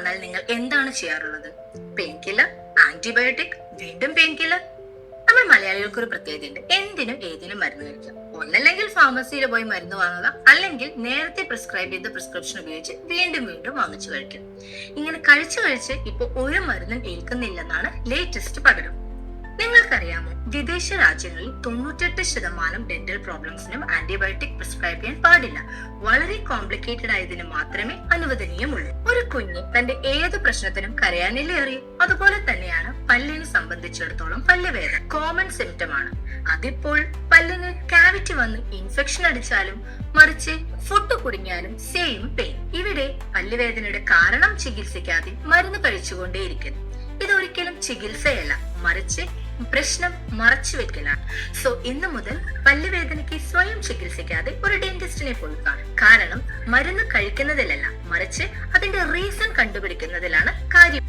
വന്നാൽ നിങ്ങൾ എന്താണ് ചെയ്യാറുള്ളത്? പെയിൻ കില്ലർ, ആന്റിബയോട്ടിക്, വീണ്ടും പെയിൻ കില്ലർ. നമ്മൾ മലയാളികൾക്ക് ഒരു പ്രത്യേകതയുണ്ട്, എന്തിനും ഏതിനും മരുന്ന് കഴിക്കാം. ഒന്നല്ലെങ്കിൽ ഫാർമസിയിൽ പോയി മരുന്ന് വാങ്ങുക, അല്ലെങ്കിൽ നേരത്തെ പ്രിസ്ക്രൈബ് ചെയ്ത പ്രിസ്ക്രിപ്ഷൻ ഉപയോഗിച്ച് വീണ്ടും വീണ്ടും വാങ്ങിച്ചു കഴിക്കും. ഇങ്ങനെ കഴിച്ച് ഇപ്പൊ ഒരു മരുന്നും ഏൽക്കുന്നില്ലെന്നാണ് ലേറ്റസ്റ്റ് പഠനം. നിങ്ങൾക്കറിയാമോ, വിദേശ രാജ്യങ്ങളിൽ 98% ഡെന്റൽ പ്രോബ്ലംസിനും ആന്റിബയോട്ടിക് പ്രിസ്ക്രൈബ് ചെയ്യാൻ പാടില്ല. വളരെ കോംപ്ലിക്കേറ്റഡ് ആയതിന് മാത്രമേ അനുവദനീയമുള്ളൂ. ഒരു കുഞ്ഞ് തന്റെ ഏത് പ്രശ്നത്തിനും കരയാനില്ലേ അറിയും. അതുപോലെ തന്നെയാണ് പല്ലിനെ സംബന്ധിച്ചിടത്തോളം പല്ലുവേദന കോമൺ സിംറ്റം ആണ്. അതിപ്പോൾ പല്ലിന് കാവിറ്റി വന്ന് ഇൻഫെക്ഷൻ അടിച്ചാലും മറിച്ച് ഫുഡ് കുടുങ്ങിയാലും സെയിം പെയിൻ. ഇവിടെ പല്ലുവേദനയുടെ കാരണം ചികിത്സിക്കാതെ മരുന്ന് കഴിച്ചുകൊണ്ടേയിരിക്കുന്നു. ഇതൊരിക്കലും ചികിത്സയല്ല, മറിച്ച് പ്രശ്നം മറച്ചു വെക്കലാണ്. സോ ഇന്നു മുതൽ പല്ലുവേദനയ്ക്ക് സ്വയം ചികിത്സിക്കാതെ ഒരു ഡെന്റിസ്റ്റിനെ പോയി കാണും. കാരണം മരുന്ന് കഴിക്കുന്നതിലല്ല, മറിച്ച് അതിന്റെ റീസൺ കണ്ടുപിടിക്കുന്നതിലാണ് കാര്യം.